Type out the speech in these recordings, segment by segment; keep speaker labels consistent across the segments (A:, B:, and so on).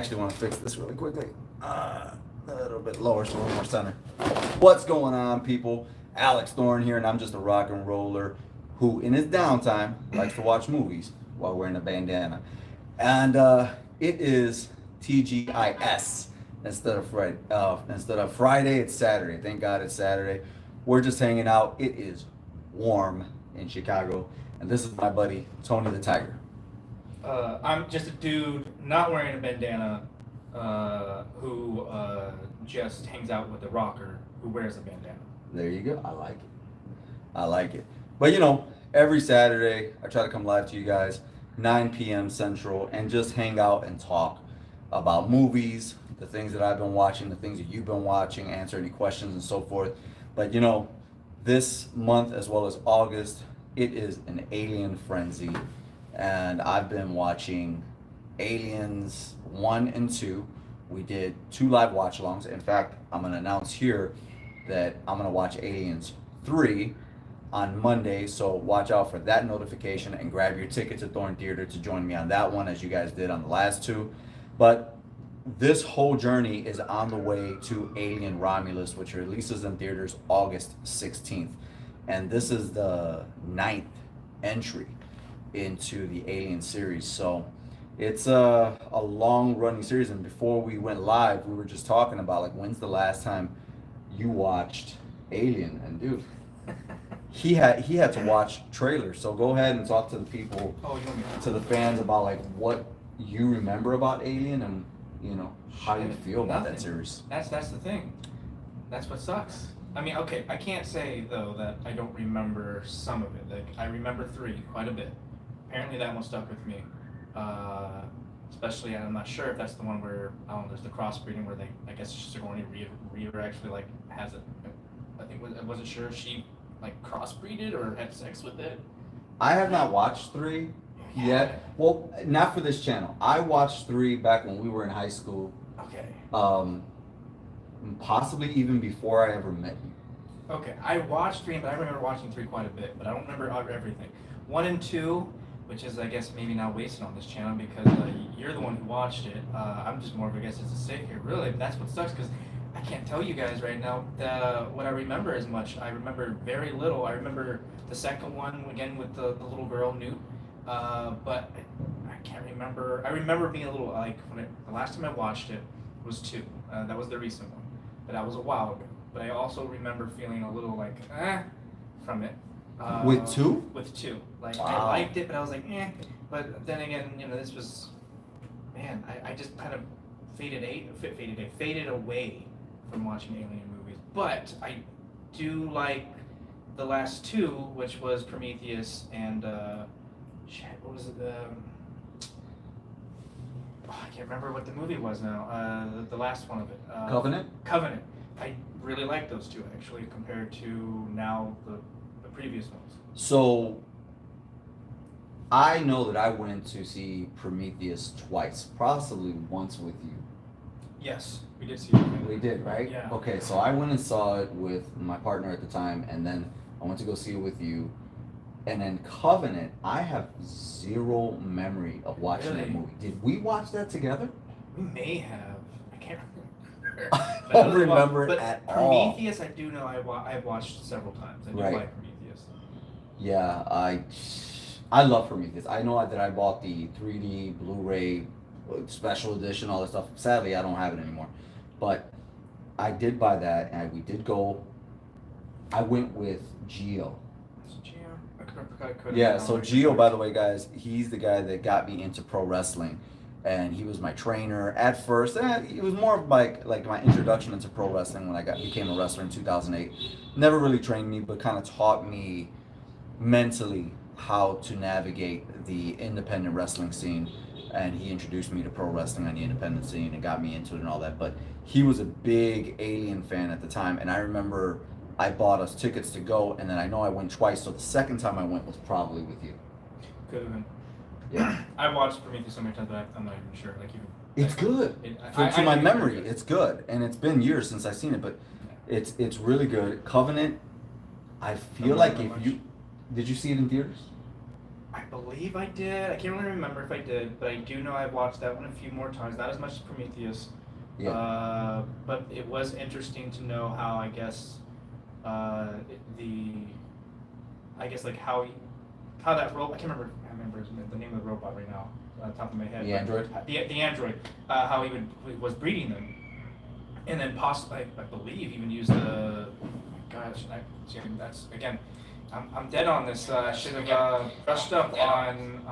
A: Actually want to fix this really quickly. A little bit lower, so a little more center. What's going on, people? Alex Thorn here, and I'm just a rock and roller who, in his downtime, likes to watch movies while wearing a bandana. And it is TGIS instead of Friday. It's Saturday. Thank God it's Saturday. We're just hanging out. It is warm in Chicago, and this is my buddy Tony the Tiger.
B: I'm just a dude not wearing a bandana who just hangs out with a rocker who wears a bandana.
A: There you go. I like it. I like it. But you know, every Saturday I try to come live to you guys, 9 p.m. Central, and just hang out and talk about movies, the things that I've been watching, the things that you've been watching, answer any questions and so forth. But you know, this month as well as August, it is an alien frenzy. And I've been watching Aliens 1 and 2. We did 2 live watch alongs. In fact, I'm going to announce here that I'm going to watch Aliens 3 on Monday. So watch out for that notification and grab your ticket to Thorn Theater to join me on that one, as you guys did on the last 2. But this whole journey is on the way to Alien Romulus, which releases in theaters August 16th. And this is the 9th entry into the Alien series. So it's a long running series. And before we went live, we were just talking about, like, when's the last time you watched Alien? And dude, he had to watch trailers. So go ahead and talk to the people, to the fans, about like what you remember about Alien, and you know, how you feel about that series.
B: That's the thing. That's what sucks. I mean, okay, I can't say though that I don't remember some of it. Like, I remember 3 quite a bit. Apparently that one stuck with me. Especially, I'm not sure if that's the one where there's the crossbreeding where I guess Sigourney Weaver actually like has it. I wasn't sure if she like crossbreeded or had sex with it.
A: I have not watched 3 yet. Well, not for this channel. I watched 3 back when we were in high school.
B: Okay.
A: Possibly even before I ever met you.
B: Okay, I watched 3, but I remember watching 3 quite a bit, but I don't remember everything. 1 and 2, which is, I guess, maybe not wasted on this channel because you're the one who watched it. I'm just more of, I guess, as a sit here. Really, that's what sucks, because I can't tell you guys right now what I remember as much. I remember very little. I remember the second one, again, with the little girl, Newt. But I can't remember. I remember being a little, like, the last time I watched it was 2. That was the recent one. But that was a while ago. But I also remember feeling a little, like, from it.
A: With 2?
B: With 2. Like,
A: wow.
B: I liked it, but I was like, But then again, you know, this was, man, I just kind of faded away from watching alien movies. But I do like the last 2, which was Prometheus and, what was it? I can't remember what the movie was now. The last one of it.
A: Covenant?
B: Covenant. I really like those 2, actually, compared to now the previous ones.
A: So I know that I went to see Prometheus twice, possibly once with you.
B: Yes, we did see it.
A: We did, right?
B: Yeah.
A: Okay, so I went and saw it with my partner at the time, and then I went to go see it with you. And then Covenant, I have zero memory of watching that movie. Did we watch that together?
B: We may have. I can't remember.
A: I don't remember it at all.
B: Prometheus, I do know I've watched several times. I do
A: right.
B: like Prometheus.
A: Yeah, I love Prometheus. I know that I bought the 3D Blu-ray special edition, all that stuff. Sadly, I don't have it anymore. But I did buy that, and we did go. I went with Gio. Yeah, so Gio, by the way, guys, he's the guy that got me into pro wrestling, and he was my trainer at first. It was more of like my introduction into pro wrestling when I became a wrestler in 2008. Never really trained me, but kind of taught me mentally how to navigate the independent wrestling scene, and he introduced me to pro wrestling on the independent scene and got me into it and all that. But he was a big Alien fan at the time, and I remember I bought us tickets to go, and then I know I went twice, so the second time I went was probably with you.
B: Could have been.
A: Yeah.
B: I watched Prometheus so many times that I'm not even sure. Like,
A: it's good. To my memory, it's good, and it's been years since I've seen it, but it's really good. Covenant, I feel like if you did you see it in theaters?
B: I believe I did. I can't really remember if I did, but I do know I've watched that one a few more times. Not as much as Prometheus.
A: Yeah.
B: But it was interesting to know how I guess the I guess like how that robot. I remember the name of the robot right now on top of my head.
A: The android?
B: The android. How he was breeding them, and then possibly I believe even used the. Gosh, that's again. I'm dead on this. Should have brushed up on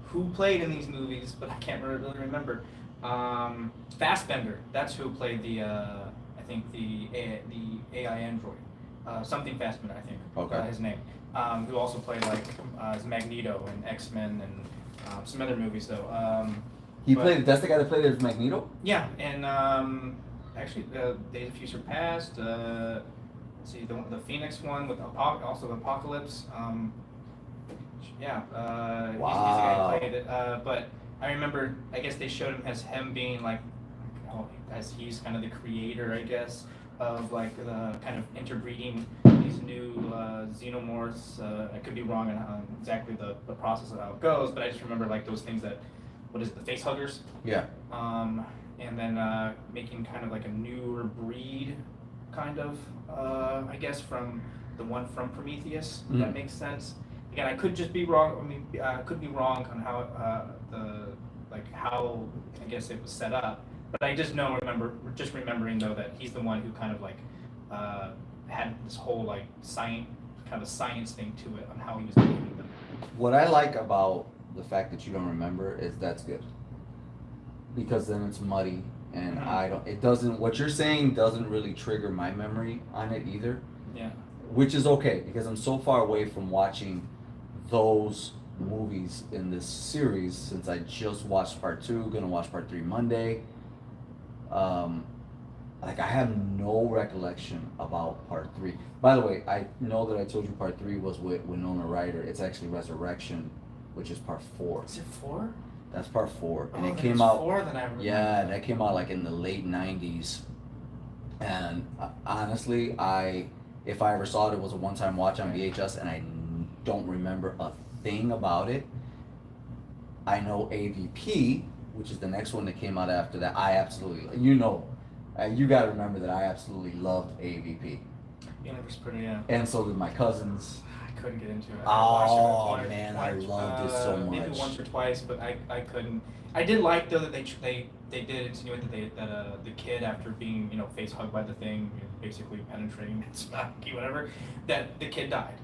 B: who played in these movies, but I can't really remember. Fassbender. That's who played the I think the AI android. Something Fassbender, I think.
A: Okay.
B: His name. Who also played like as Magneto in X-Men and some other movies though.
A: That's the guy that played as Magneto?
B: Yeah, and actually, Days of Future Past. Let's see, the Phoenix one with also Apocalypse. Yeah, he's the guy who played it. But I remember, I guess they showed him as him being like, as he's kind of the creator, I guess, of like the kind of interbreeding these new xenomorphs. I could be wrong on exactly the process of how it goes, but I just remember like those things that, what is it, the face huggers?
A: Yeah.
B: And then making kind of like a newer breed, kind of, I guess, from the one from Prometheus. If that makes sense. Again, I could just be wrong. I mean, I could be wrong on how how I guess it was set up. But I just remembering though that he's the one who kind of like had this whole like science thing to it on how he was making them.
A: What I like about the fact that you don't remember is that's good. Because then it's muddy and what you're saying doesn't really trigger my memory on it either.
B: Yeah.
A: Which is okay because I'm so far away from watching those movies in this series since I just watched part 2, gonna watch part 3 Monday. Like I have no recollection about part 3. By the way, I know that I told you part 3 was with Winona Ryder. It's actually Resurrection, which is part 4.
B: Is it 4?
A: That's part 4, and
B: Oh,
A: it
B: then
A: came
B: it's
A: out.
B: 4 than I remember.
A: Yeah, that came out like in the late '90s. And honestly, if I ever saw it, it was a one-time watch on VHS, and I don't remember a thing about it. I know AVP, which is the next one that came out after that. I absolutely, you got to remember that I absolutely loved AVP.
B: Universe Pretty, yeah.
A: And so did my cousins.
B: I couldn't get into it.
A: Oh man, I loved it so much.
B: Maybe once or twice, but I couldn't. I did like though that they did insinuate that the kid, after being face hugged by the thing, basically penetrating its monkey, whatever, that the kid died.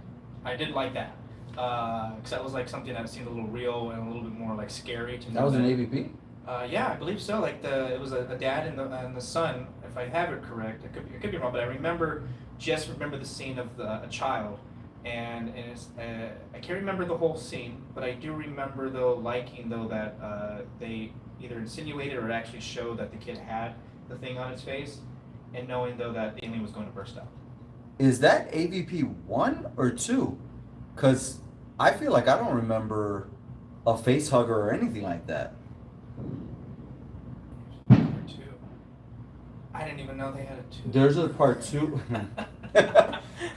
B: I did like that because that was like something that seemed a little real and a little bit more like scary to me.
A: That was an AVP?
B: Yeah, I believe so. Like it was a dad and the son, if I have it correct. I could be wrong, but I remember the scene of a child. And it's, I can't remember the whole scene, but I do remember liking that they either insinuated or actually showed that the kid had the thing on its face, and knowing though that the alien was going to burst out.
A: Is that AVP 1 or 2? Because I feel like I don't remember a face hugger or anything like that.
B: Number 2. I didn't even know they had a 2.
A: There's a part 2.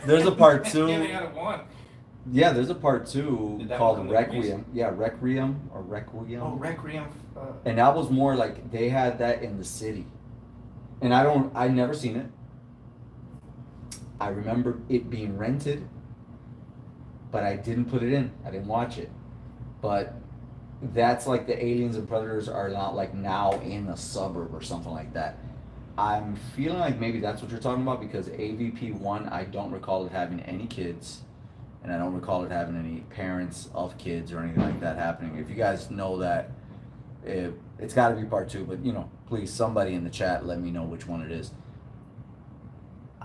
A: There's a part 2.
B: Yeah, they had a 1.
A: Yeah, there's a part 2 called Requiem. Yeah, Requiem.
B: Oh, Requiem.
A: And that was more like they had that in the city. And I never seen it. I remember it being rented, but I didn't put it in. I didn't watch it. But that's like the aliens and predators are not like now in a suburb or something like that. I'm feeling like maybe that's what you're talking about because AVP 1, I don't recall it having any kids, and I don't recall it having any parents of kids or anything like that happening. If you guys know that, it's got to be part 2, but please, somebody in the chat, let me know which one it is.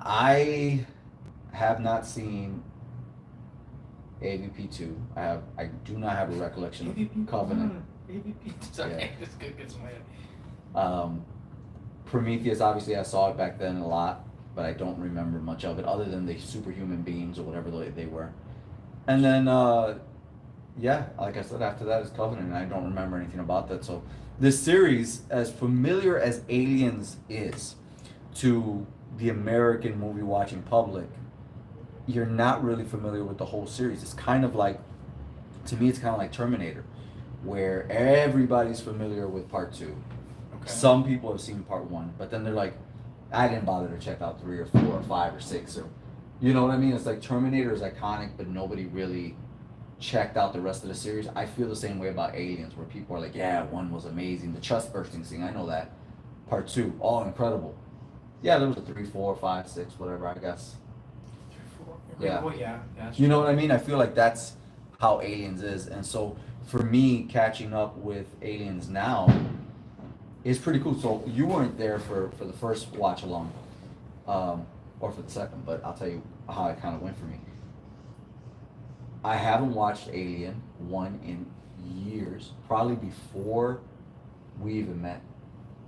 A: I have not seen AVP 2. I do not have a recollection of Covenant.
B: AVP. Sorry,
A: Yeah.
B: just get some way.
A: Prometheus, obviously, I saw it back then a lot, but I don't remember much of it other than the superhuman beings or whatever they were. And then, yeah, like I said, after that is Covenant, and I don't remember anything about that. So this series, as familiar as Aliens is to the American movie watching public, you're not really familiar with the whole series. It's kind of like to me, it's kind of like Terminator, where everybody's familiar with part two.
B: Okay.
A: Some people have seen part one, but then they're like, I didn't bother to check out 3 or 4 or 5 or 6 or, you know what I mean? It's like Terminator is iconic, but nobody really checked out the rest of the series. I feel the same way about Aliens, where people are like, yeah, 1 was amazing, the chest bursting scene, I know that. Part 2, all incredible. Yeah, there was a 3, 4, 5, 6, whatever, I guess.
B: 3, 4.
A: Yeah.
B: Well, yeah. That's
A: You know
B: true.
A: what I mean? I feel like that's how Aliens is, and so for me, catching up with Aliens now is pretty cool. So you weren't there for the first watch along, or for the second, but I'll tell you how it kind of went for me. I haven't watched Alien 1 in years. Probably before we even met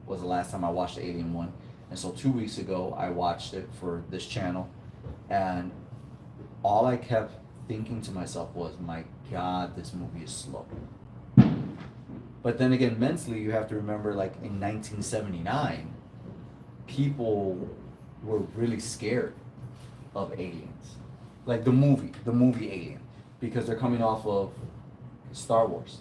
A: was the last time I watched Alien 1. And so 2 weeks ago, I watched it for this channel. And all I kept thinking to myself was, my God, this movie is slow. But then again, mentally, you have to remember, like, in 1979, people were really scared of aliens. Like the movie Alien. Because they're coming off of Star Wars.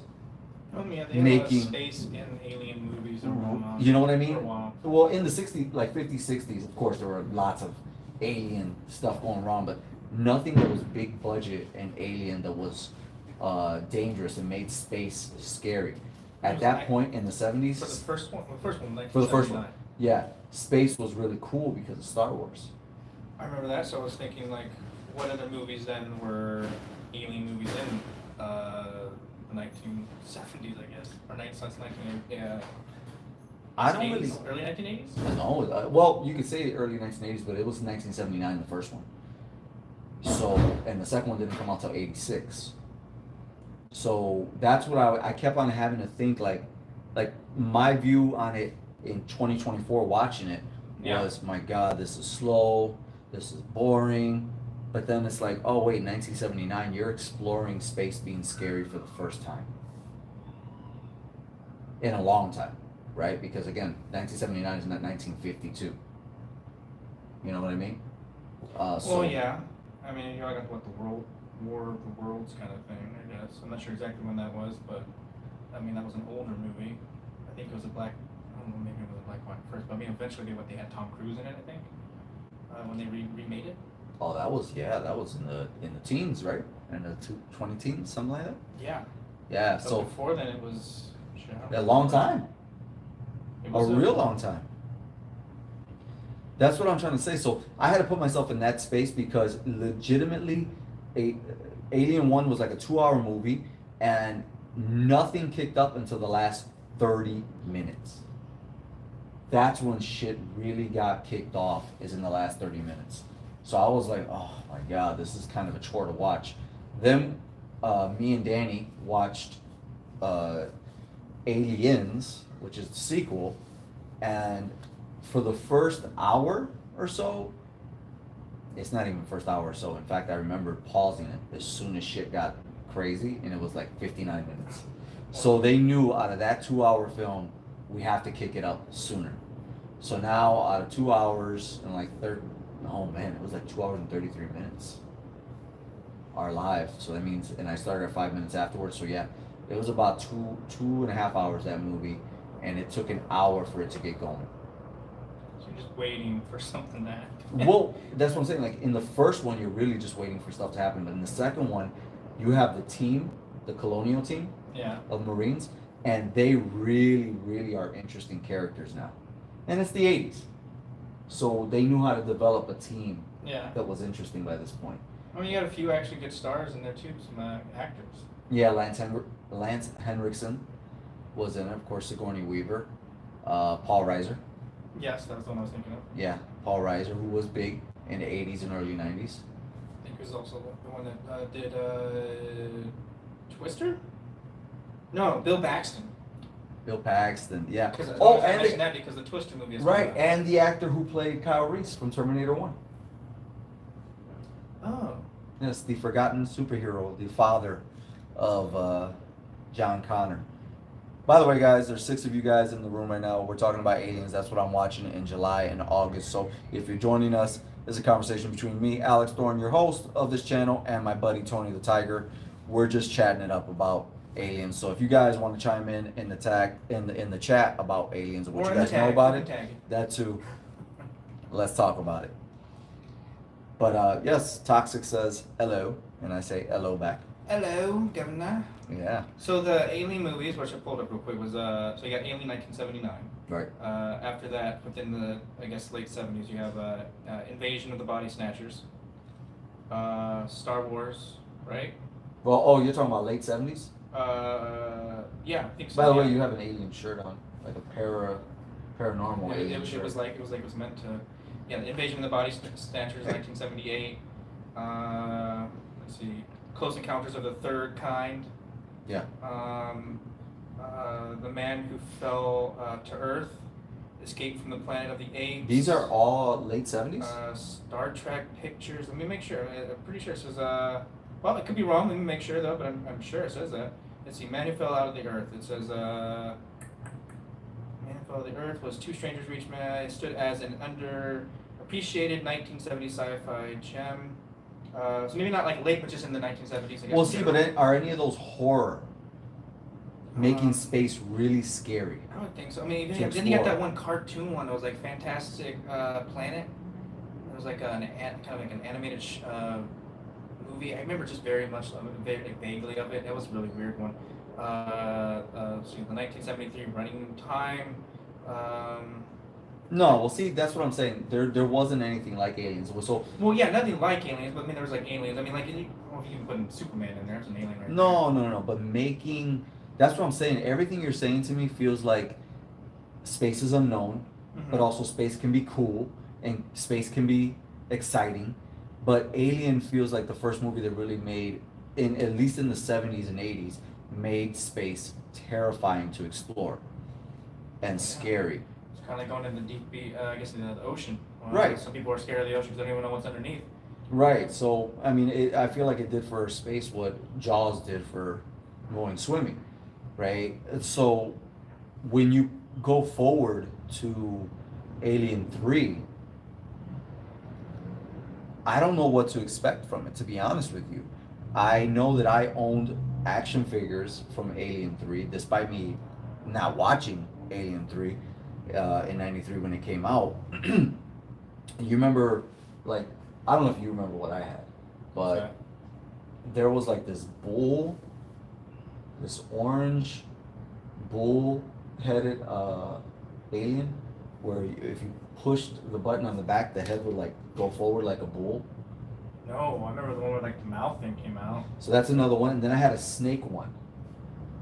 B: Oh yeah, they
A: Making-
B: have space and alien movies that were going on.
A: You know what I
B: For
A: mean?
B: a while.
A: Well, in the 60s, like 50s, 60s, of course, there were lots of alien stuff going wrong, but nothing that was big budget and alien that was dangerous and made space scary. At that point in the 70s,
B: For the first one, like
A: for the first one,
B: 79.
A: yeah, space was really cool because of Star Wars.
B: I remember that, so I was thinking like, what other movies then were alien movies in the 1970s, I guess, or 1980s? Yeah.
A: I don't really.
B: Early 1980s.
A: No, well, you could say early 1980s, but it was 1979, the first one. So, and the second one didn't come out till 86. So that's what I kept on having to think, like my view on it in 2024 watching it was, my God, this is slow, this is boring. But then it's like, oh wait, 1979, you're exploring space being scary for the first time. In a long time, right? Because again, 1979 is not 1952. You know what I mean? So,
B: Well, yeah. I mean, you're like what, the War of the Worlds kind of thing, I guess. I'm not sure exactly when that was, but I mean, that was an older movie. I think it was I don't know, maybe it was a black one first, but I mean, eventually they had Tom Cruise in it, I think, when they remade it.
A: Oh, that was in the teens, right? In the 20 teens, something like that.
B: Yeah.
A: Yeah.
B: So
A: So
B: before then, it was
A: a long time,
B: It
A: a
B: was
A: real long time. That's what I'm trying to say. So I had to put myself in that space because legitimately, Alien 1 was like a 2-hour movie, and nothing kicked up until the last 30 minutes. That's when shit really got kicked off, is in the last 30 minutes. So I was like, oh my God, this is kind of a chore to watch. Then me and Danny watched Aliens, which is the sequel, and for the first hour or so, it's not even the first hour or so. In fact, I remember pausing it as soon as shit got crazy, and it was like 59 minutes. So they knew out of that 2-hour film, we have to kick it up sooner. So now out of 2 hours and like oh man, it was like 2 hours and 33 minutes are live. So that means, and I started at 5 minutes afterwards. So yeah, it was about two and a half hours, that movie, and it took an hour for it to get going.
B: So you're just waiting for something to happen.
A: Well, that's what I'm saying. Like in the first one, you're really just waiting for stuff to happen. But in the second one, you have the team, the Colonial team
B: Yeah.
A: of Marines, and they really, really are interesting characters now. And it's the 80s. So they knew how to develop a team
B: Yeah.
A: that was interesting by this point.
B: I mean, you had a few actually good stars in there too, some actors.
A: Yeah, Lance Henriksen was in it, of course, Sigourney Weaver, Paul Reiser.
B: Yes, that was the one I was thinking of.
A: Yeah, Paul Reiser, who was big in the 80s and early 90s.
B: I think it was also the one that did Twister? No, Bill Paxton.
A: Bill Paxton, yeah.
B: Because
A: Oh,
B: I
A: and
B: mentioned that because the Twister movie is
A: right,
B: coming out.
A: and the actor who played Kyle Reese from Terminator 1.
B: Oh.
A: Yes, the forgotten superhero, the father of John Connor. By the way, guys, there's 6 of you guys in the room right now. We're talking about Aliens. That's what I'm watching in July and August. So if you're joining us, it's a conversation between me, Alex Thorn, your host of this channel, and my buddy Tony the Tiger. we're just chatting it up about aliens. So if you guys want to chime in the tag in the chat about aliens or what
B: Or
A: you
B: in the
A: guys know
B: tag,
A: about
B: you
A: it,
B: can tag it.
A: that too. Let's talk about it. But yes, Toxic says hello, and I say hello back.
B: Hello, Governor.
A: Yeah.
B: So the Alien movies, which I pulled up real quick, was so you got Alien 1979.
A: Right.
B: After that, within the I guess late 70s, you have Invasion of the Body Snatchers. Star Wars, right?
A: Well, oh, you're talking about late 70s?
B: Yeah, I think so.
A: By the way,
B: yeah.
A: you have an alien shirt on, like a paranormal alien shirt.
B: It was meant to. Yeah, the Invasion of the Body Snatchers, 1978. Let's see, Close Encounters of the Third Kind.
A: Yeah.
B: The Man Who Fell to Earth, Escape from the Planet of the Apes.
A: These are all late 70s?
B: Star Trek Pictures. Let me make sure. I'm pretty sure it says. Well, it could be wrong. Let me make sure though, but I'm sure it says that. Let's see. Man Who Fell Out of the Earth. It says. Man Who Fell out of the Earth was Two Strangers Reached Man. It stood as an underappreciated 1970s sci-fi gem. So maybe not like late, but just in the 1970s. I guess.
A: Well, see, but are any of those horror? Making space really scary.
B: I don't think so. I mean,
A: To
B: then you got
A: explore.
B: that one cartoon one that was like Fantastic Planet. It was like kind of like an animated movie. I remember just very much, very vaguely of it. That was a really weird one. Let's see, the 1973 Running Time.
A: No, well, see, that's what I'm saying. There wasn't anything like aliens. So
B: Well, yeah, nothing like aliens, but I mean, there was like aliens. I mean, like, you can put Superman in there. It's an alien right
A: no. But that's what I'm saying. Everything you're saying to me feels like space is unknown,
B: there.
A: but also space can be cool and space can be exciting. But Alien feels like the first movie that really made, at least in the 70s and 80s, made space terrifying to explore and scary.
B: It's kind of like going in the deep, I guess, in the ocean.
A: Right.
B: Some people are scared of the ocean because they don't even know what's underneath.
A: Right. So I mean, I feel like it did for space what Jaws did for going swimming, right? So when you go forward to Alien 3, I don't know what to expect from it, to be honest with you. I know that I owned action figures from Alien 3, despite me not watching Alien 3 in 93 when it came out. You remember, like, I don't know if you remember what I had, but
B: Okay.
A: there was like this orange bull-headed alien, where if you pushed the button on the back, the head would like go forward like a bull.
B: No, I remember the one where like the mouth thing came out.
A: So that's another one. And then I had a snake one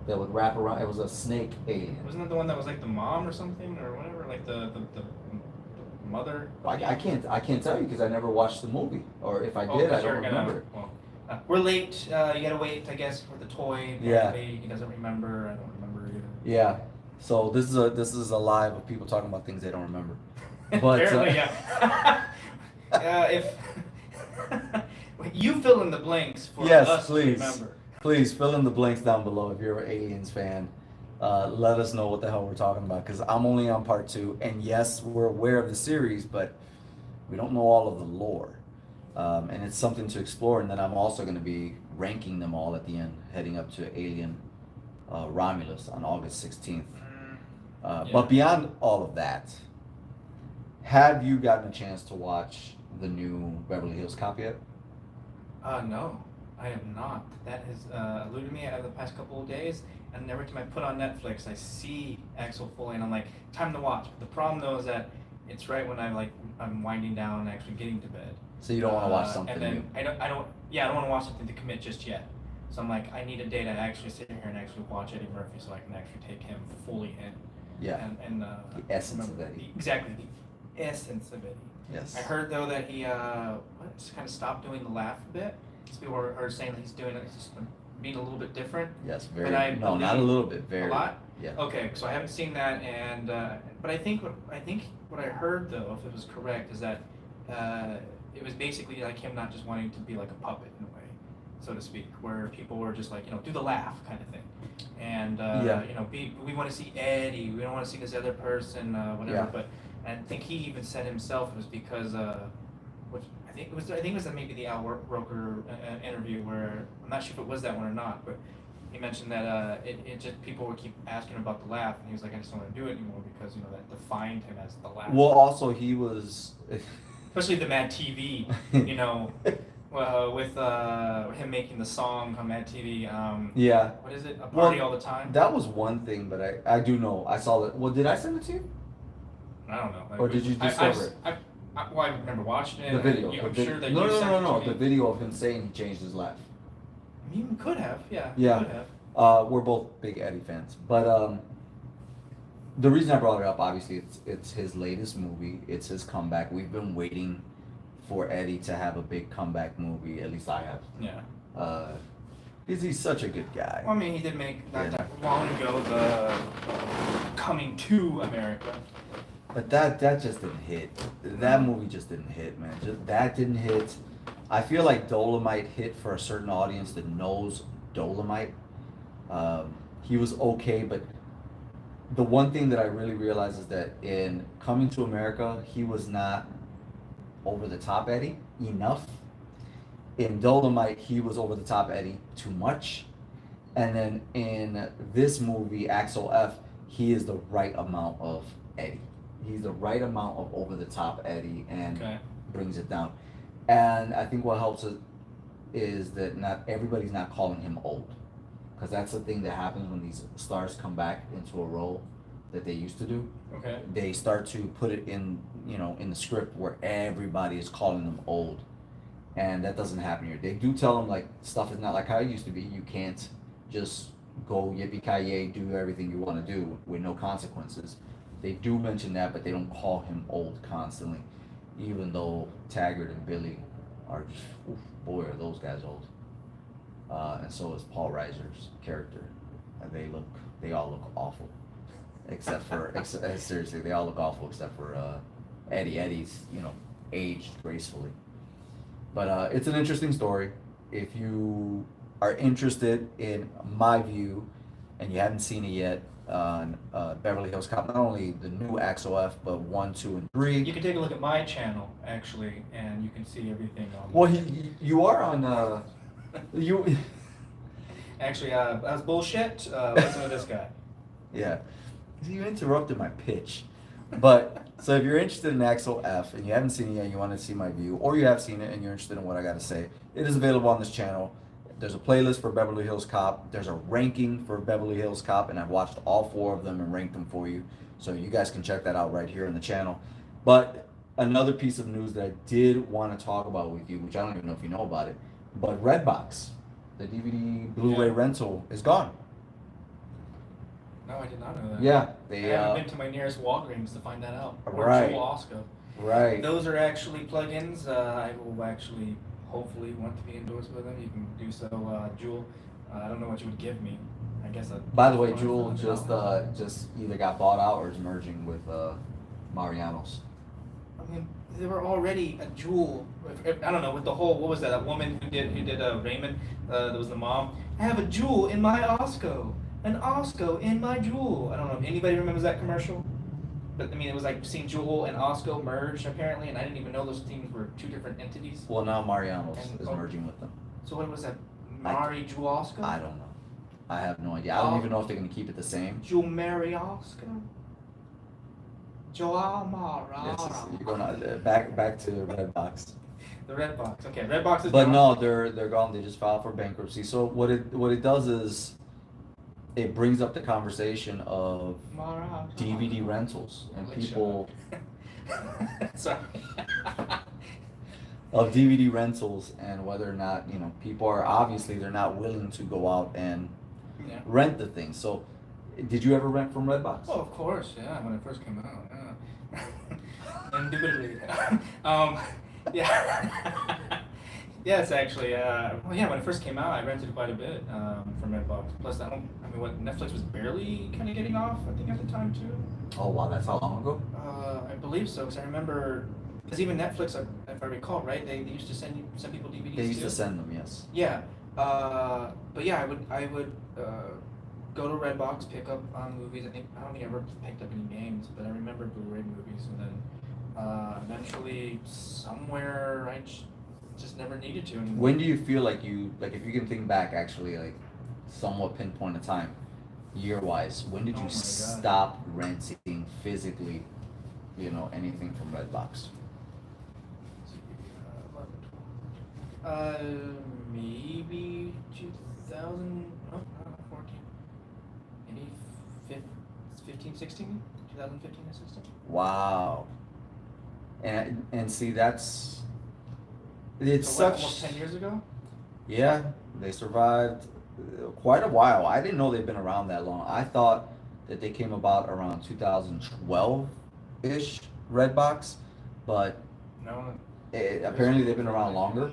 A: that would wrap around. It was a snake alien.
B: Wasn't that the one that was like the mom or something or whatever, like the mother?
A: I can't tell you because I never watched the movie, or if I
B: Oh,
A: did,
B: 'cause
A: I don't
B: you're
A: remember it.
B: Well, we're late. You gotta wait, I guess, for the toy.
A: Yeah.
B: Apparently. He doesn't remember. I don't remember either.
A: Yeah. So this is a live of people talking about things they don't remember. But
B: Apparently, yeah. If you fill in the blanks for
A: yes,
B: us
A: please.
B: to remember.
A: Please fill in the blanks down below if you're an Aliens fan. Let us know what the hell we're talking about, because I'm only on part 2, and yes, we're aware of the series, but we don't know all of the lore, and it's something to explore. And then I'm also going to be ranking them all at the end, heading up to Alien Romulus on August 16th.
B: Yeah.
A: But beyond all of that, have you gotten a chance to watch the new Beverly Hills Cop yet?
B: No, I have not. That has eluded me out of the past couple of days. And every time I put on Netflix, I see Axel Foley, and I'm like, time to watch. But the problem though is that it's right when I'm winding down and actually getting to bed.
A: So you don't want to watch something
B: And then
A: new.
B: I don't want to watch something to commit just yet. So I'm like, I need a day to actually sit here and actually watch Eddie Murphy, so I can actually take him fully in.
A: Yeah.
B: And
A: The essence of Eddie.
B: Exactly, the essence of Eddie.
A: Yes.
B: I heard though that he just kind of stopped doing the laugh a bit. Some people are saying that he's doing it, just being a little bit different.
A: Yes, very.
B: But I
A: No, not a
B: believe-
A: little bit. Very.
B: A lot.
A: Yeah.
B: Okay, so I haven't seen that, and but I think what I heard though, if it was correct, is that it was basically like him not just wanting to be like a puppet in a way, so to speak, where people were just like, do the laugh kind of thing, and
A: Yeah.
B: we want to see Eddie, we don't want to see this other person, whatever.
A: Yeah.
B: But I think he even said himself it was because which I think it was maybe the Al Roker interview where I'm not sure if it was that one or not, but he mentioned that it just people would keep asking him about the laugh, and he was like, I just don't want to do it anymore because that defined him as the laugh.
A: Well, also he was,
B: especially the Mad TV, with him making the song on Mad TV.
A: Yeah.
B: What is it? A Party All the Time.
A: That was one thing, but I do know I saw that. Well, did I send it to you?
B: I don't know.
A: Or did you discover it?
B: I remember watching it.
A: The video.
B: I'm sure that
A: no,
B: you
A: no,
B: sent
A: no,
B: it
A: no,
B: to
A: the
B: me.
A: video of him saying he changed his laugh.
B: You could have, yeah.
A: Yeah.
B: Could have.
A: We're both big Eddie fans, but the reason I brought it up, obviously, it's his latest movie. It's his comeback. We've been waiting for Eddie to have a big comeback movie. At least I have.
B: Yeah.
A: Because he's such a good guy.
B: Well, I mean, he did make not that long ago the Coming to America.
A: But that just didn't hit. That movie just didn't hit, man. That didn't hit. I feel like Dolomite hit for a certain audience that knows Dolomite. He was okay, but the one thing that I really realized is that in Coming to America, he was not over the top Eddie enough. In Dolomite, he was over the top Eddie too much. And then in this movie, Axel F, he is the right amount of Eddie. He's the right amount of over the top Eddie and brings it down. And I think what helps it is that not everybody's not calling him old. Because that's the thing that happens when these stars come back into a role that they used to do.
B: Okay.
A: They start to put it in, in the script where everybody is calling them old. And that doesn't happen here. They do tell them, like, stuff is not like how it used to be. You can't just go yippee-ki-yay, do everything you want to do with no consequences. They do mention that, but they don't call him old constantly. Even though Taggart and Billy are just, boy, are those guys old. And so is Paul Reiser's character. They all look awful. Except for, seriously, they all look awful except for Eddie. Eddie's, aged gracefully. But it's an interesting story. If you are interested in my view, and you haven't seen it yet, on Beverly Hills Cop, not only the new Axel F, but 1, 2, and 3.
B: You can take a look at my channel, actually, and you can see everything on.
A: Well, you are on, you...
B: Actually, that's bullshit. Listen to this guy.
A: Yeah. You interrupted my pitch. But, so if you're interested in Axel F, and you haven't seen it yet, you want to see my view, or you have seen it and you're interested in what I got to say, it is available on this channel. There's a playlist for Beverly Hills Cop. There's a ranking for Beverly Hills Cop, and I've watched all 4 of them and ranked them for you. So you guys can check that out right here in the channel. But another piece of news that I did want to talk about with you, which I don't even know if you know about it, but Redbox, the DVD Blu-ray rental, is gone.
B: No, I did not know that.
A: Yeah.
B: I haven't been to my nearest Walgreens to find that out. Or
A: Right.
B: Jewel Osco.
A: Right.
B: Those are actually plugins. I will actually hopefully want to be endorsed with them. You can do so, Jewel. I don't know what you would give me. I guess.
A: By the way, Jewel just either got bought out or is merging with Mariano's.
B: I mean, they were already a Jewel. I don't know, with the whole, what was that woman who did Raymond? That was the mom. I have a Jewel in my Osco. An Osco in my Jewel. I don't know if anybody remembers that commercial. But I mean, it was like seeing Jewel and Osco merged apparently, and I didn't even know those teams were 2 different entities.
A: Well, now Mariano's is merging with them.
B: So what was that? Mari Jewel Osco?
A: I don't know. I have no idea. I don't even know if they're going to keep it the same.
B: Jewel Mary Osco? Joao Mara.
A: Yes, you're going back to Redbox.
B: The Redbox. Okay, Redbox is
A: But
B: gone.
A: no, they're gone. They just filed for bankruptcy. So what it does is it brings up the conversation of DVD rentals and people
B: Sorry.
A: of DVD rentals and whether or not people are obviously they're not willing to go out and rent the thing. So, did you ever rent from Redbox?
B: Oh, of course, yeah. When it first came out, yeah. Indubitably. Yeah. Yes, actually. Well, yeah. When it first came out, I rented quite a bit from Redbox. Plus, Netflix was barely kind of getting off. I think at the time too.
A: Oh wow, that's how long ago?
B: I believe so, because I remember. Because even Netflix, if I recall, right, they used to send people DVDs.
A: They used
B: too.
A: to send them, yes.
B: Yeah. But yeah, I would go to Redbox, pick up movies. I don't think I ever picked up any games, but I remember Blu-ray movies, and then Eventually, somewhere I just never needed to anymore.
A: When do you feel like if you can think back actually, like somewhat pinpoint a time, year-wise, when did
B: Oh
A: you
B: my God.
A: stop renting physically, anything from Redbox?
B: Maybe 2000, no, 14, maybe 15, 16, 2015 or 16.
A: Wow. And see, it's
B: So what,
A: such.
B: almost 10 years ago?
A: Yeah, they survived quite a while. I didn't know they've been around that long. I thought that they came about around 2012-ish, Redbox, but
B: No.
A: apparently they've been around longer.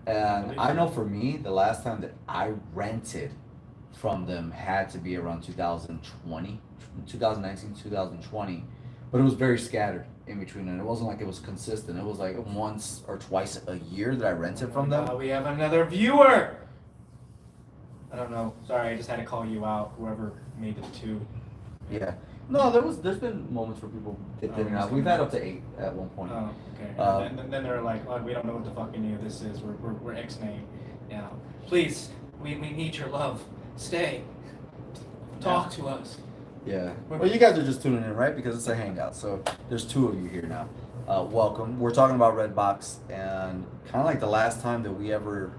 B: Yeah.
A: And I know for me, the last time that I rented from them had to be around 2020, 2019, 2020, but it was very scattered in between, and it wasn't like it was consistent. It was like once or twice a year that I rented from them.
B: We have another viewer. I don't know. Sorry, I just had to call you out. Whoever made it two.
A: Yeah. No, there's been moments where people dipped in and out. We've had up to 8 at one point.
B: Oh, okay. And then they're like, oh, we don't know what the fuck any of this is. We're X-name. Yeah. Please, we need your love. Stay. Talk to us.
A: Yeah. Well, you guys are just tuning in, right? Because it's a hangout. So there's 2 of you here now. Welcome. We're talking about Redbox, and kind of like the last time that we ever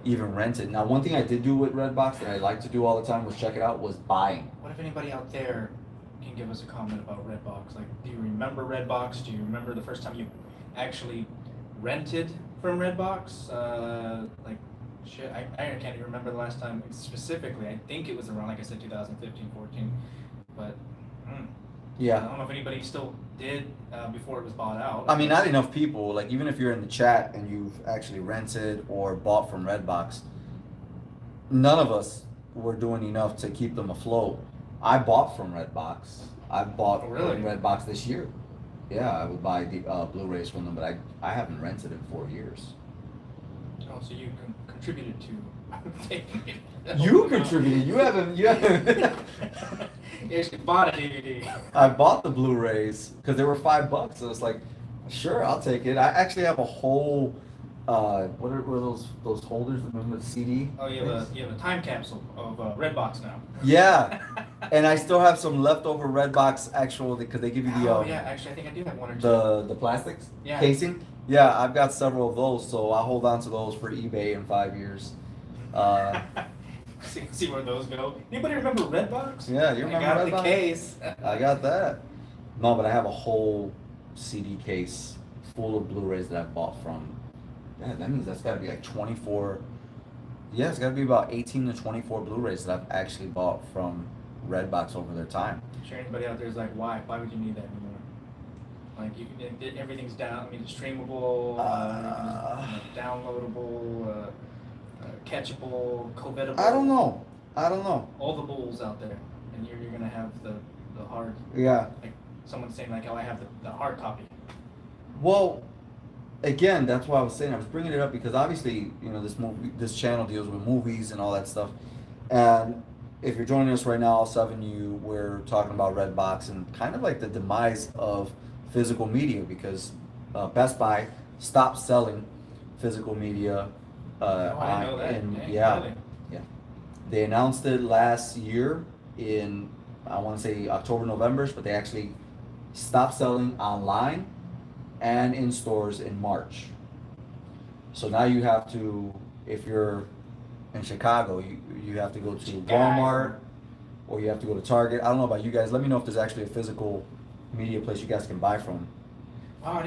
A: even rented. Now, one thing I did do with Redbox that I like to do all the time was check it out, was buying.
B: What if anybody out there can give us a comment about Redbox? Like, do you remember Redbox? Do you remember the first time you actually rented from Redbox? Like, shit, I can't even remember the last time specifically. I think it was around, like I said, 2015, 14. But, I
A: Yeah.
B: don't know if anybody still did before it was bought out.
A: I mean, not enough people. Like, even if you're in the chat and you've actually rented or bought from Redbox, none of us were doing enough to keep them afloat. I bought from Redbox. I bought
B: Oh, really?
A: from Redbox this year. Yeah, I would buy the Blu-rays from them, but I haven't rented in 4 years.
B: Oh, so you contributed to taking it.
A: You contributed. You haven't. You haven't.
B: You actually bought a DVD.
A: I bought the Blu-rays because they were $5, so it's like, sure, I'll take it. I actually have a whole. What are those holders? Remember the CD?
B: Oh, you have a time capsule of Redbox now.
A: Yeah, and I still have some leftover Redbox actual because they give you the
B: Oh yeah, actually I think I do have one or two.
A: the plastics
B: Yeah.
A: casing. Yeah, I've got several of those, so I'll hold on to those for eBay in 5 years.
B: See where those go. Anybody remember Redbox?
A: Yeah, you remember
B: I got
A: Redbox?
B: the case.
A: I got that. No, but I have a whole CD case full of Blu-rays that I bought from. Yeah, that means that's got to be like 24. Yeah, it's got to be about 18 to 24 Blu-rays that I've actually bought from Redbox over their time.
B: I'm sure anybody out there is like, why? Why would you need that anymore? Like everything's down. I mean, it's streamable, downloadable, catchable, covetable.
A: I don't know.
B: All the bulls out there, and you're gonna have the hard.
A: Yeah.
B: Like someone saying like, oh, I have the hard copy.
A: Well, again, that's why I was saying, I was bringing it up because obviously, this channel deals with movies and all that stuff. And if you're joining us right now, all 7 of you, we're talking about Redbox and kind of like the demise of physical media because Best Buy stopped selling physical media.
B: I know that.
A: Yeah,
B: Really?
A: yeah. They announced it last year in, I want to say October, November, but they actually stopped selling online and in stores in March. So now you have to, if you're in Chicago, you have to go to Walmart or you have to go to Target. I don't know about you guys. Let me know if there's actually a physical media place you guys can buy from.
B: Wow,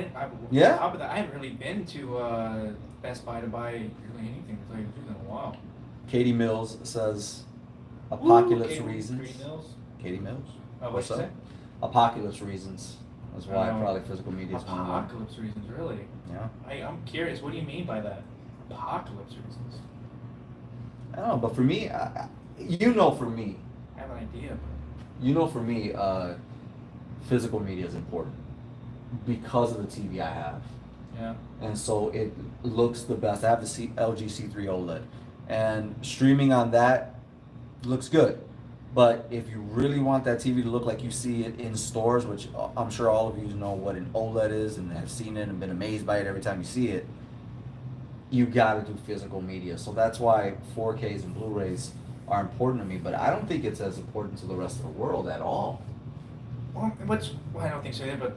A: Yeah?
B: On top of that, I haven't really been to Best Buy to buy really anything to tell you the truth in a while.
A: Katie Mills says apocalypse
B: Katie
A: reasons.
B: Mills?
A: Katie Mills?
B: What'd
A: What's
B: you
A: up?
B: say?
A: Apocalypse reasons. That's why
B: Oh.
A: probably physical media is one of them.
B: Apocalypse reasons, really?
A: Yeah.
B: I'm curious, what do you mean by that? Apocalypse reasons?
A: I don't know, but for me, for me,
B: I have an idea.
A: for me, physical media is important because of the TV I have.
B: Yeah.
A: And so it looks the best. I have the LG C3 OLED, and streaming on that looks good. But if you really want that TV to look like you see it in stores, which I'm sure all of you know what an OLED is and have seen it and been amazed by it every time you see it, you got to do physical media. So that's why 4Ks and Blu-rays are important to me, but I don't think it's as important to the rest of the world at all.
B: Well, I don't think so either, but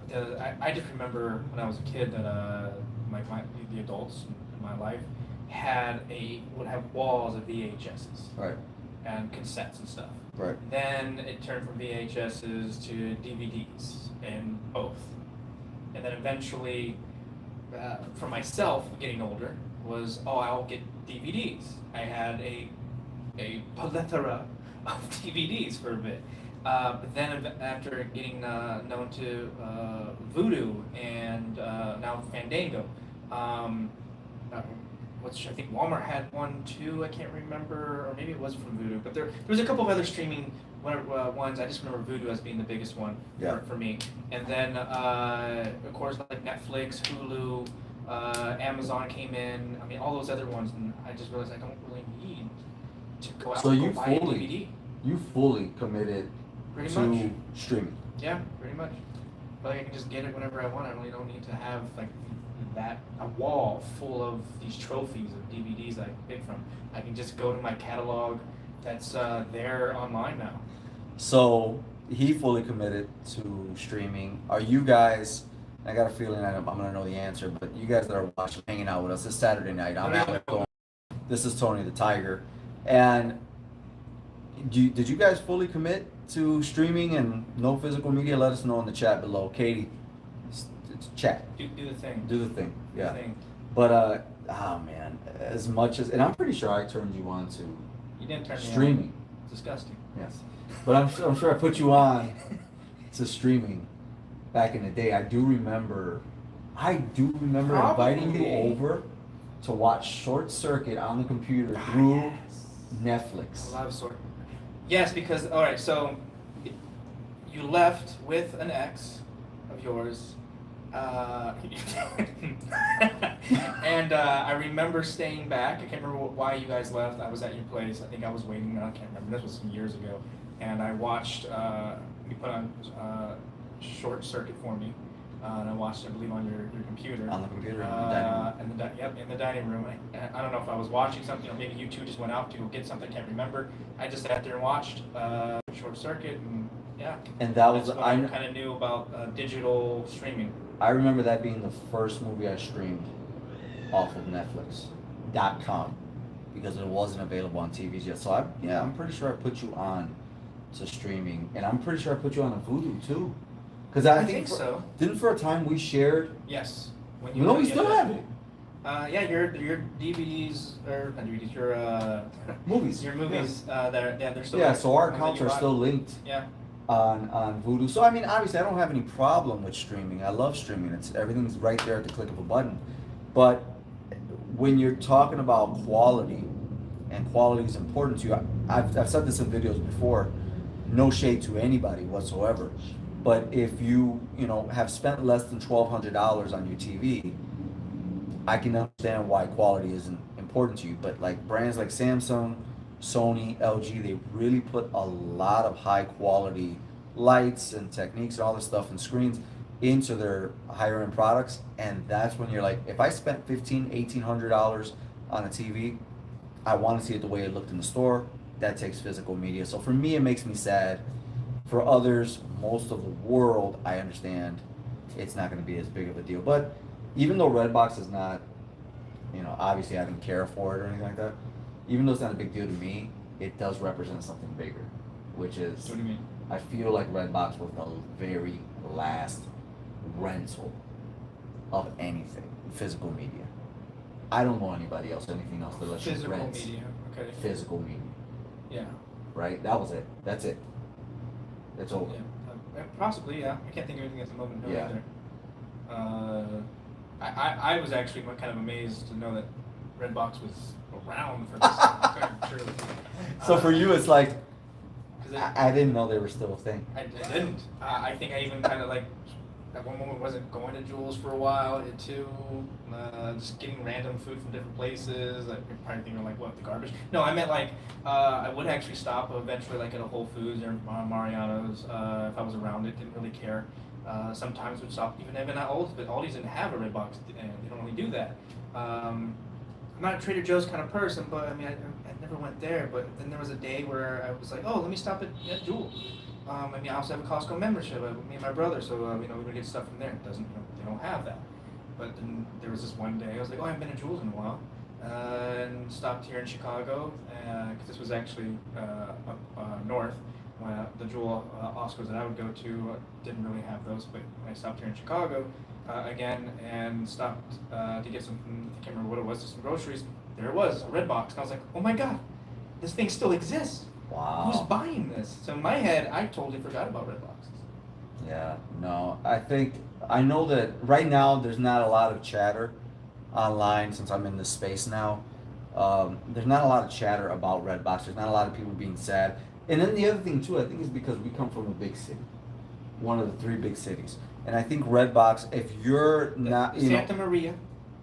B: I just remember when I was a kid that the adults in my life would have walls of VHSs.
A: Right.
B: And cassettes and stuff.
A: Right.
B: Then it turned from VHSs to DVDs and both. And then eventually, for myself, getting older, I'll get DVDs. I had a plethora of DVDs for a bit. But then after getting known to Vudu and now Fandango, which I think Walmart had one too, I can't remember, or maybe it was from Vudu, but there was a couple of other streaming ones. I just remember Vudu as being the biggest one for me. And then, of course, like Netflix, Hulu, Amazon came in. I mean, all those other ones, and I just realized I don't really need to go out and go buy a DVD.
A: You fully committed
B: Pretty
A: to
B: much.
A: streaming.
B: Yeah, pretty much. Like I can just get it whenever I want. I really don't need to have like a wall full of these trophies of DVDs that I pick from. I can just go to my catalog that's there online now.
A: So he fully committed to streaming. Are you guys? I got a feeling I'm gonna know the answer, but you guys that are watching, hanging out with us this Saturday night, I'm Alex. This is Tony the Tiger, and did you guys fully commit to streaming and no physical media? Let us know in the chat below. Katie, chat.
B: Do the thing.
A: Do the thing. Yeah.
B: Do the thing.
A: But oh man, as much as, and I'm pretty sure I turned you on to
B: You didn't turn me
A: streaming.
B: on. It's disgusting.
A: Yes, but I'm sure I put you on to streaming back in the day. I do remember inviting you over to watch Short Circuit on the computer through Netflix.
B: I love Sword. Yes, because all right, so you left with an ex of yours, and I remember staying back. I can't remember why you guys left. I was at your place. I think I was waiting. I can't remember. This was some years ago, and I watched. You put on Short Circuit for me. And I watched it, I believe, on your computer.
A: On the computer in the dining room.
B: In the dining room. I don't know if I was watching something or maybe you two just went out to go get something. Can't remember. I just sat there and watched Short Circuit, and yeah.
A: And that was
B: that's what I kind of knew about digital streaming.
A: I remember that being the first movie I streamed off of Netflix.com because it wasn't available on TVs yet. So I'm pretty sure I put you on to streaming, and I'm pretty sure I put you on a Vudu too. Because I think
B: so.
A: Didn't for a time we shared?
B: Yes.
A: No, we still have it.
B: Yeah, your DVDs or not DVDs, your
A: movies.
B: Your movies. They're still.
A: Yeah, so our accounts are still linked.
B: Yeah.
A: On Vudu. So I mean, obviously, I don't have any problem with streaming. I love streaming. Everything's right there at the click of a button. But when you're talking about quality, and quality is important to you, I've said this in videos before. No shade to anybody whatsoever. But if you have spent less than $1,200 on your TV, I can understand why quality isn't important to you. But like brands like Samsung, Sony, LG, they really put a lot of high quality lights and techniques and all this stuff and screens into their higher end products. And that's when you're like, if I spent $1,800 on a TV, I want to see it the way it looked in the store. That takes physical media. So for me, it makes me sad. For others, most of the world, I understand it's not going to be as big of a deal. But even though Redbox is not, obviously I didn't care for it or anything like that, even though it's not a big deal to me, it does represent something bigger, which is,
B: What do you mean?
A: I feel like Redbox was the very last rental of anything, physical media. I don't know anybody else, anything else that lets you rent
B: media. Okay.
A: physical media.
B: Yeah.
A: Right? That was it. That's it. It's over.
B: Yeah. Possibly, yeah. I can't think of anything at the moment. No,
A: Yeah.
B: either. I was actually kind of amazed to know that Redbox was around for this. Truly.
A: So for you, it's like,
B: 'Cause
A: I didn't know they were still a thing.
B: I didn't. I think I even kind of like at one moment wasn't going to Jules for a while. Two, just getting random food from different places. Like, you're probably thinking like, what, the garbage? No, I meant like I would actually stop eventually like at a Whole Foods or Mariano's if I was around it. Didn't really care. Sometimes would stop even at Aldi's, but Aldi's didn't have a red box, and they don't really do that. I'm not a Trader Joe's kind of person, but I mean, I never went there. But then there was a day where I was like, oh, let me stop at Jewel. I mean, I also have a Costco membership, me and my brother, so we would get stuff from there. It doesn't, they don't have that. But then there was this one day, I was like, oh, I haven't been to Jewel's in a while, and stopped here in Chicago, because this was actually up north. The Jewel Oscars that I would go to didn't really have those, but I stopped here in Chicago again and stopped to get some, I can't remember what it was, just some groceries. There it was, a red box, and I was like, oh my god, this thing still exists.
A: Wow.
B: Who's buying this? So in my head, I totally forgot about red boxes.
A: Yeah, no, I know that right now there's not a lot of chatter online since I'm in this space now. There's not a lot of chatter about Redbox. There's not a lot of people being sad. And then the other thing too, I think is because we come from a big city, one of the 3 big cities. And I think Redbox, if you're not, you
B: Santa
A: know,
B: Maria,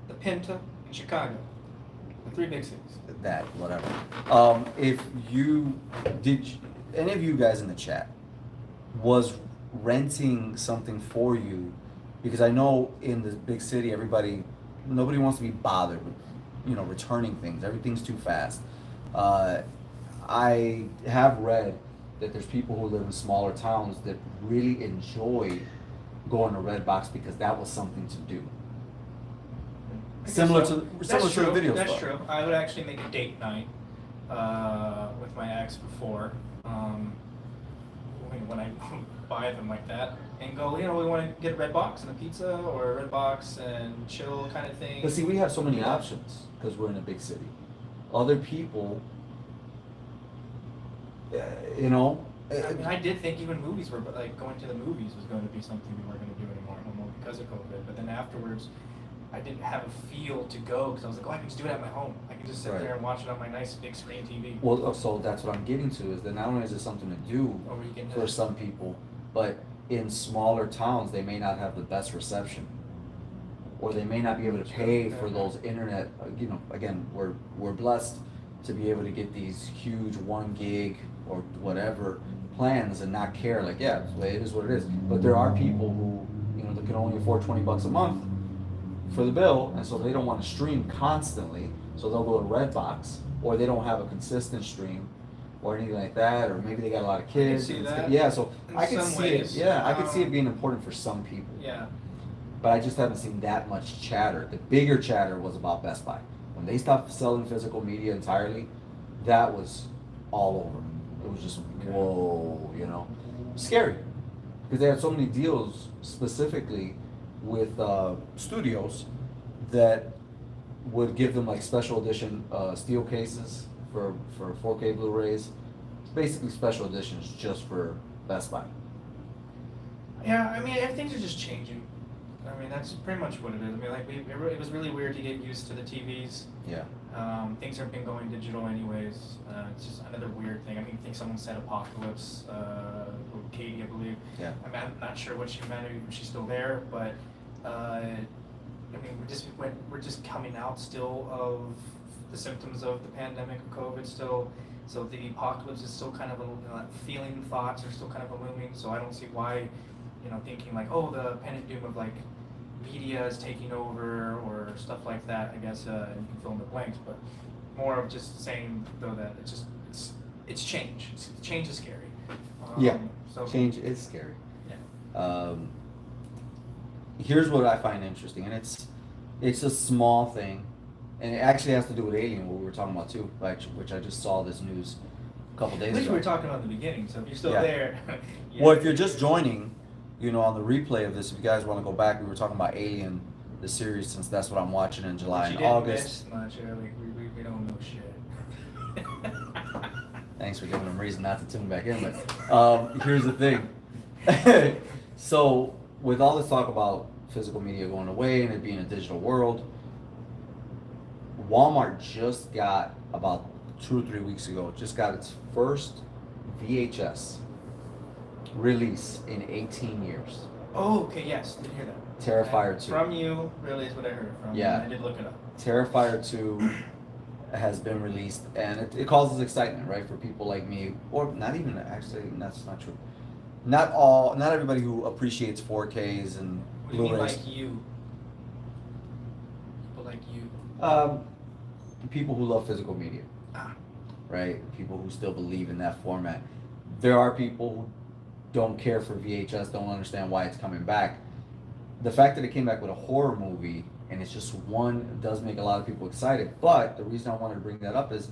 B: the Pinta, and Chicago, the 3 big cities.
A: that, whatever. If you, any of you guys in the chat was renting something for you, because I know in the big city, nobody wants to be bothered with, returning things. Everything's too fast. I have read that there's people who live in smaller towns that really enjoy going to Redbox because that was something to do. Similar to the video
B: That's
A: stuff.
B: true. I would actually make a date night with my ex before when I buy them like that and go, we want to get a red box and a pizza or a red box and chill kind of thing.
A: But see, we have so many options because we're in a big city. Other people,
B: I mean, I did think even movies were, but like going to the movies was going to be something we weren't going to do anymore because of COVID. But then afterwards, I didn't have a feel to go because I was like, oh, I can just do it at my home. I can just sit there and watch it on my nice big screen TV.
A: Well, so that's what I'm getting to, is that not only is it something to do for some people, but in smaller towns, they may not have the best reception. Or they may not be able to pay for those internet, again, we're blessed to be able to get these huge 1 gig or whatever plans and not care, like, yeah, it is what it is. But there are people who, that can only afford $20 a month for the bill, and so they don't want to stream constantly, so they'll go to Redbox, or they don't have a consistent stream or anything like that, or maybe they got a lot of kids.
B: I can see that.
A: Yeah, so I can
B: some
A: see
B: ways.
A: it. Yeah, I can see it being important for some people.
B: Yeah.
A: But I just haven't seen that much chatter. The bigger chatter was about Best Buy. When they stopped selling physical media entirely, that was all over. It was just, whoa, scary. Because they had so many deals specifically with studios that would give them like special edition steel cases for 4K Blu-rays. Basically special editions just for Best Buy.
B: Yeah, I mean, things are just changing. I mean, that's pretty much what it is. I mean, like, it was really weird to get used to the TVs.
A: Yeah.
B: Things have been going digital anyways. It's just another weird thing. I mean, I think someone said Apocalypse, Katie, I believe.
A: Yeah.
B: I mean, I'm not sure what she meant, if she's still there, but I mean, we're just coming out still of the symptoms of the pandemic of COVID still. So the apocalypse is still kind of feeling thoughts are still kind of looming. So I don't see why, thinking like, oh, the pending doom of like media is taking over or stuff like that. I guess you can fill in the blanks, but more of just saying though that it's change. Change is scary.
A: Yeah.
B: So
A: Change is scary.
B: Yeah.
A: Here's what I find interesting, and it's a small thing, and it actually has to do with Alien, what we were talking about too, which I just saw this news a couple days
B: At least
A: ago.
B: we were talking about the beginning, so if you're still
A: Yeah.
B: there.
A: Well, if you're just joining, on the replay of this, if you guys want to go back, we were talking about Alien, the series, since that's what I'm watching in July and August.
B: We don't know shit.
A: Thanks for giving them reason not to tune back in, but here's the thing. So, with all this talk about physical media going away and it being a digital world, Walmart just got, about 2 or 3 weeks ago, just got its first VHS release in 18 years.
B: Oh, okay, yes, did hear that.
A: Terrifier 2.
B: From you, really, is what I heard from.
A: Yeah.
B: I did look it up.
A: Terrifier 2 has been released, and it causes excitement, right, for people like me, or not even, actually, that's not true. Not everybody who appreciates 4Ks and
B: What do you mean,
A: Blu-rays.
B: like you? People like you.
A: People who love physical media,
B: Ah.
A: right? People who still believe in that format. There are people who don't care for VHS, don't understand why it's coming back. The fact that it came back with a horror movie and it's just one does make a lot of people excited. But the reason I wanted to bring that up is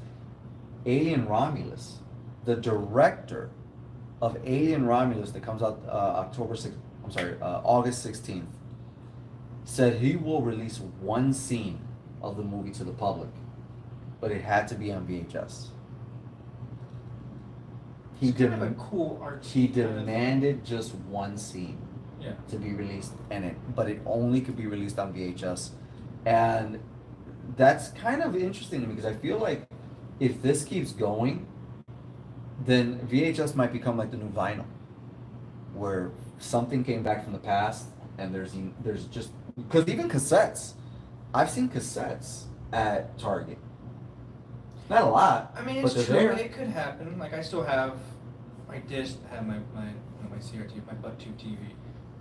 A: Alien Romulus, the director of Alien Romulus that comes out August 16th, said he will release one scene of the movie to the public, but it had to be on VHS.
B: It's kind of a cool art.
A: He demanded just one scene to be released, but it only could be released on VHS, and that's kind of interesting to me because I feel like if this keeps going, then VHS might become like the new vinyl, where something came back from the past, and there's just because even cassettes, I've seen cassettes at Target. Not a lot.
B: I mean,
A: but
B: it's
A: they're
B: true.
A: there.
B: It could happen. Like I still have, I did have my CRT, my butt tube TV.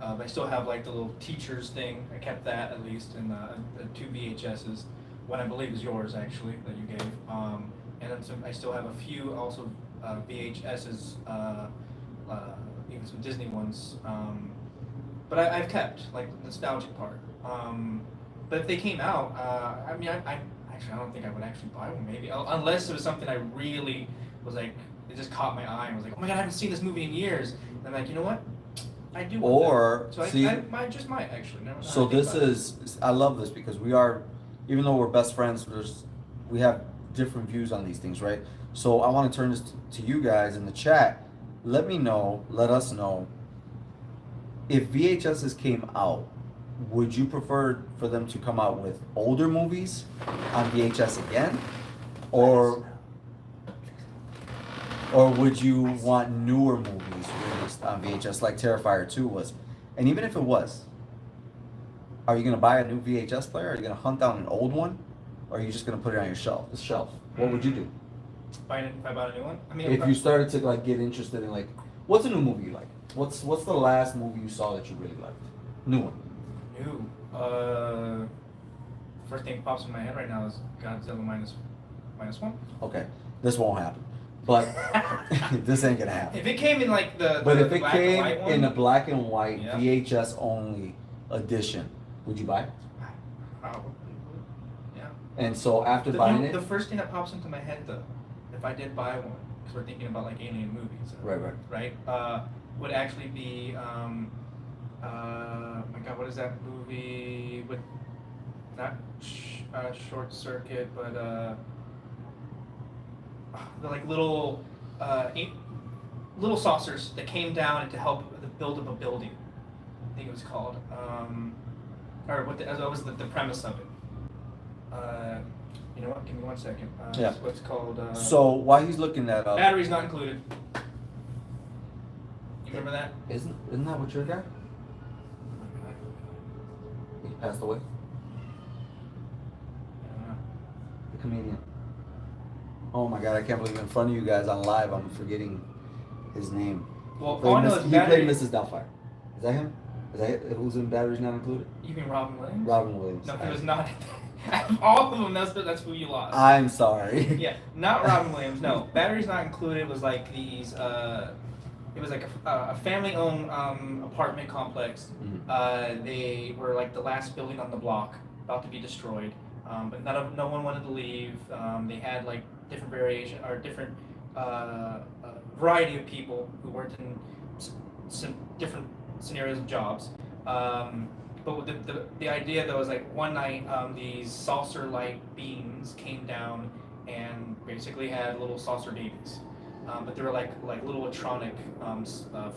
B: I still have like the little teachers thing. I kept that at least, and the 2 VHSs. One I believe is yours actually that you gave. And then I still have a few also VHSs, even some Disney ones. But I've kept like the nostalgic part. But if they came out, I mean, I don't think I would actually buy one. Maybe unless it was something I really was like, it just caught my eye and was like, oh my god, I haven't seen this movie in years. And I'm like, you know what? I do. Want
A: Or
B: that. So
A: see,
B: I might actually. Never,
A: so this is I love this because we are, even though we're best friends, we have different views on these things, right? So I want to turn this to you guys in the chat. Let us know if VHSs came out, would you prefer for them to come out with older movies on VHS again, or would you want newer movies released on VHS like Terrifier 2 was? And even if it was, are you gonna buy a new VHS player? Are you gonna hunt down an old one, or are you just gonna put it on your shelf? What would you do?
B: If I bought a new one, I mean,
A: If you started to like get interested in like, what's a new movie you like? What's the last movie you saw that you really liked? New one.
B: First thing that pops in my head right now is Godzilla minus one.
A: Okay, this won't happen. But this ain't gonna happen.
B: If it came in like the
A: But
B: the
A: if it
B: black and
A: came
B: white one,
A: in a black and white
B: Yeah.
A: VHS only edition, would you buy it?
B: probably, yeah.
A: And so after
B: The,
A: buying
B: the
A: it,
B: first thing that pops into my head though, if I did buy one, because we're thinking about like alien movies,
A: right.
B: would actually be my God, what is that movie with not Short Circuit, but the like little little saucers that came down and to help the build up a building. I think it was called, or what that was the premise of it. You know what? Give me 1 second.
A: Yeah.
B: It's what's called.
A: So while he's looking that up,
B: Batteries not included. You remember that?
A: isn't that what your guy? He passed away.
B: I don't know.
A: The comedian. Oh my God! I can't believe in front of you guys on live, I'm forgetting his name.
B: Well,
A: He played
B: all I know is
A: he played
B: Battery.
A: Mrs. Doubtfire. Is that him? Is that who's in Batteries Not Included?
B: You mean Robin Williams?
A: Robin Williams.
B: No, he was not. Out of all of them, that's who you lost.
A: I'm sorry.
B: Yeah, not Robin Williams. No, Batteries Not Included was like these. It was like a family-owned apartment complex.
A: Mhm.
B: They were like the last building on the block, about to be destroyed. But no one wanted to leave. They had like different variation or different variety of people who worked in some different scenarios of jobs. But with the idea though is like one night these saucer-like beings came down and basically had little saucer babies. But they were like little electronic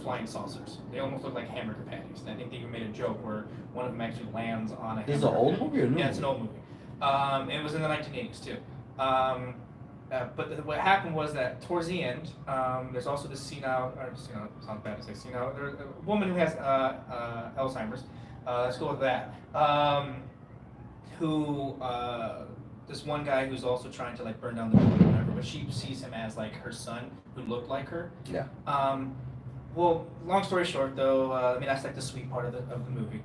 B: flying saucers. They almost look like hamburger patties. And I think they even made a joke where one of them actually lands on a
A: This is an
B: hamburger
A: old
B: patty.
A: movie or new
B: Yeah, it's an
A: movie?
B: old movie. It was in the 1980s too. what happened was that towards the end, there's also this senile, or senile, sounds bad to say senile, there's a woman who has Alzheimer's. Let's go with that. Who this one guy who's also trying to like burn down the building or whatever, but she sees him as like her son who looked like her.
A: Yeah.
B: Well, long story short, though, I mean that's like the sweet part of the movie.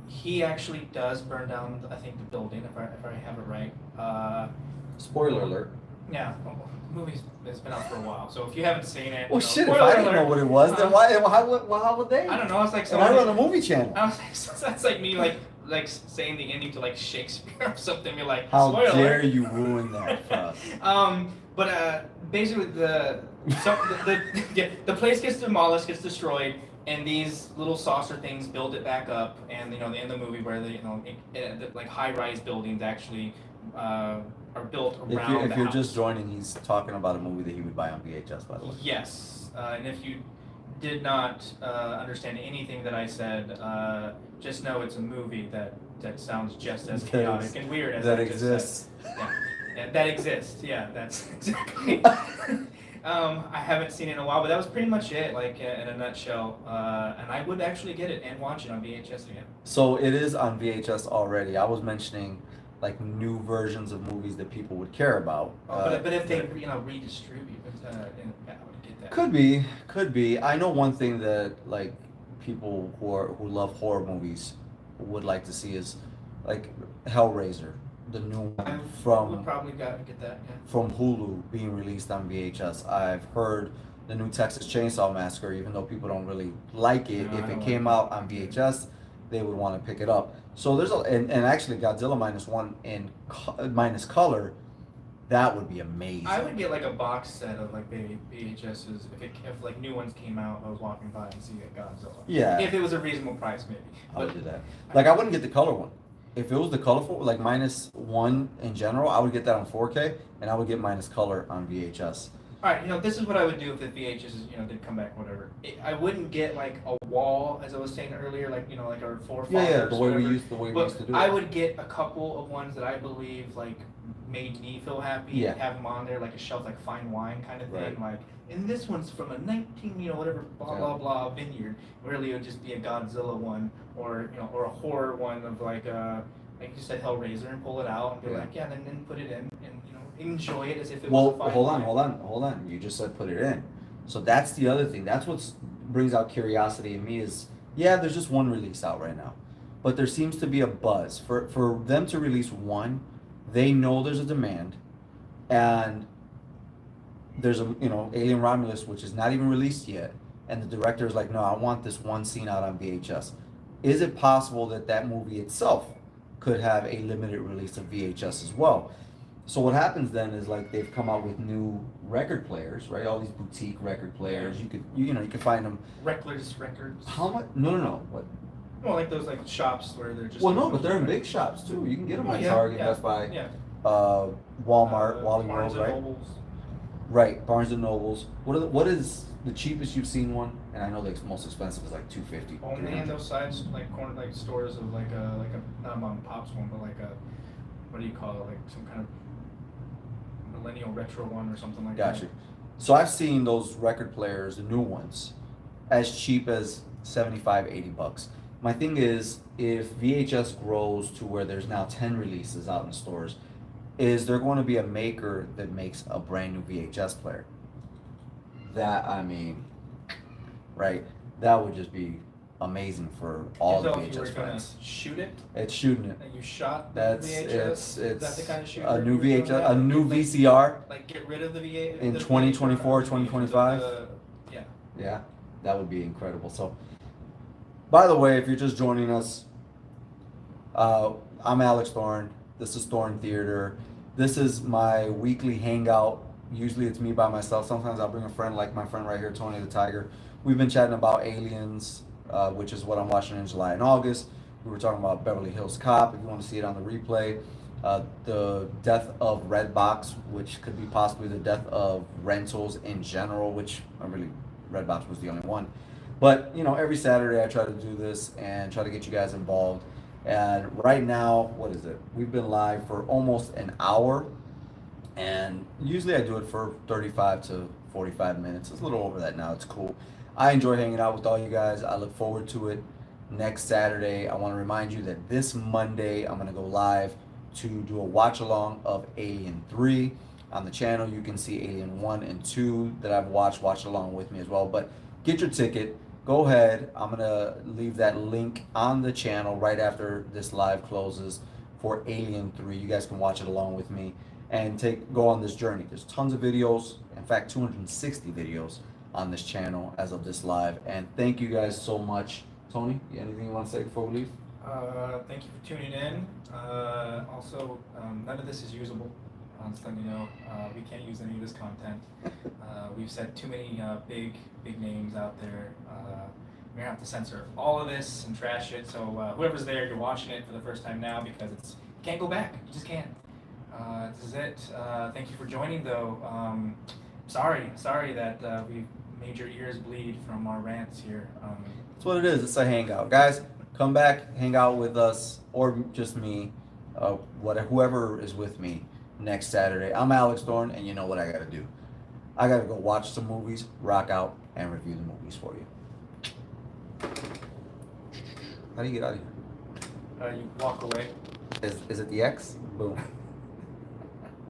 B: He actually does burn down, I think, the building if I have it right.
A: Spoiler alert.
B: Yeah, well, the movie's it's been out for a while, so if you haven't seen it,
A: Well,
B: you know,
A: shit, if
B: spoiler
A: I didn't know
B: alert.
A: what it was, then how would they?
B: I don't know. It's like
A: And I
B: someone.
A: run a movie channel.
B: I was like, that's like me like saying the ending to like Shakespeare or something. You're like,
A: How
B: spoiler
A: dare
B: alert.
A: you ruin that for us?
B: Basically the place gets demolished, gets destroyed, and these little saucer things build it back up. And you know, the end of the movie where the like high-rise buildings actually are built around.
A: If you're just joining, he's talking about a movie that he would buy on VHS, by the way.
B: Yes, and if you did not understand anything that I said, just know it's a movie that sounds just as chaotic and weird as
A: that
B: I just
A: exists.
B: said. Yeah, that exists. Yeah, that's exactly. I haven't seen it in a while, but that was pretty much it, like in a nutshell. And I would actually get it and watch it on VHS again.
A: So it is on VHS already. I was mentioning like new versions of movies that people would care about.
B: But if they redistribute, I would get that.
A: Could be. I know one thing that like people who love horror movies would like to see is like Hellraiser, the new
B: I
A: one
B: would
A: from
B: probably get that. Yeah.
A: from Hulu being released on VHS. I've heard the new Texas Chainsaw Massacre, even though people don't really like it,
B: No, I
A: if it
B: don't
A: came
B: like
A: out on VHS, they would want to pick it up. So there's and actually Godzilla -1 in minus color, that would be amazing.
B: I would get like a box set of like baby VHSs if like new ones came out. I was walking by and see a Godzilla.
A: Yeah.
B: If it was a reasonable price, maybe.
A: I would do that. Like I wouldn't get the color one. If it was the colorful, like -1 in general, I would get that on 4K, and I would get minus color on VHS.
B: All right, this is what I would do if the VHS, did come back, whatever. I wouldn't get like a wall, as I was saying earlier, like like our forefathers.
A: Yeah, the way we
B: whatever.
A: used to do it.
B: I would get a couple of ones that I believe like made me feel happy.
A: Yeah.
B: Have them on there like a shelf, like fine wine kind of thing.
A: Right.
B: Like, and this one's from a 19, whatever, blah
A: Yeah.
B: blah blah vineyard. Really, it would just be a Godzilla one, or or a horror one of like you said, Hellraiser, and pull it out and be
A: Yeah.
B: like, yeah, then put it in and enjoy it as if it
A: Well,
B: was a fine
A: hold
B: wine.
A: hold on. You just said put it in. So that's the other thing. That's what brings out curiosity in me is, yeah, there's just one release out right now. But there seems to be a buzz. For them to release one, they know there's a demand. And there's a, Alien Romulus, which is not even released yet. And the director is like, no, I want this one scene out on VHS. Is it possible that that movie itself could have a limited release of VHS as well? So what happens then is like they've come out with new record players, right? All these boutique record players. You could find them.
B: Reckless Records.
A: How much? No. What?
B: Well, like those like shops where they're just.
A: Well, no, but they're in big shops too. You can get them
B: Oh,
A: at
B: yeah,
A: Target,
B: yeah,
A: Best Buy,
B: Yeah.
A: Walmart, Wally
B: Barnes
A: World,
B: and
A: right?
B: Nobles.
A: Right, Barnes and Nobles. What is the cheapest you've seen one? And I know the most expensive is like $250.
B: Only in those sides, like corner, like stores of like a not a mom and pop's one, but like a what do you call it? Like some kind of millennial retro one or something like that.
A: Gotcha. So I've seen those record players, the new ones, as cheap as $75-$80. My thing is, if VHS grows to where there's now 10 releases out in stores, is there going to be a maker that makes a brand new VHS player? Right? That would just be amazing for all the
B: if you were
A: VHS
B: gonna
A: fans.
B: shoot it,
A: It's shooting it.
B: and you shot the
A: That's
B: VHS.
A: it's
B: Is that the kind of shooter
A: a new
B: you were doing
A: VHS,
B: that?
A: a new
B: Like-
A: VCR.
B: Like get rid of the VA
A: In
B: the
A: 2024,
B: VHS,
A: 2025?
B: Yeah.
A: Yeah, that would be incredible. So, by the way, if you're just joining us, I'm Alex Thorn. This is Thorn Theater. This is my weekly hangout. Usually it's me by myself. Sometimes I'll bring a friend like my friend right here, Tony the Tiger. We've been chatting about Aliens, which is what I'm watching in July and August. We were talking about Beverly Hills Cop, if you want to see it on the replay. The death of Redbox, which could be possibly the death of rentals in general, which Redbox was the only one. But, every Saturday I try to do this and try to get you guys involved. And right now, what is it? We've been live for almost an hour. And usually I do it for 35 to 45 minutes. It's a little over that now. It's cool. I enjoy hanging out with all you guys. I look forward to it. Next Saturday, I want to remind you that this Monday I'm going to go live to do a watch along of Alien 3 on the channel. You can see Alien 1 and 2 that I've watched along with me as well. But get your ticket. Go ahead. I'm going to leave that link on the channel right after this live closes for Alien 3. You guys can watch it along with me and go on this journey. There's tons of videos, in fact 260 videos on this channel as of this live. And thank you guys so much. Tony, anything you want to say before we leave?
B: Thank you for tuning in. Also, none of this is usable. I'll just let you know, we can't use any of this content. We've said too many big names out there. We're gonna have to censor all of this and trash it. So whoever's there, you're watching it for the first time now because you can't go back. You just can't. This is it. Thank you for joining, though. Sorry that we made your ears bleed from our rants here.
A: That's what it is. It's a hangout, guys. Come back, hang out with us, or just me, whoever is with me next Saturday. I'm Alex Thorn, and you know what I gotta do. I gotta go watch some movies, rock out, and review the movies for you. How do you get out of here?
B: You walk away.
A: Is it the X? Boom.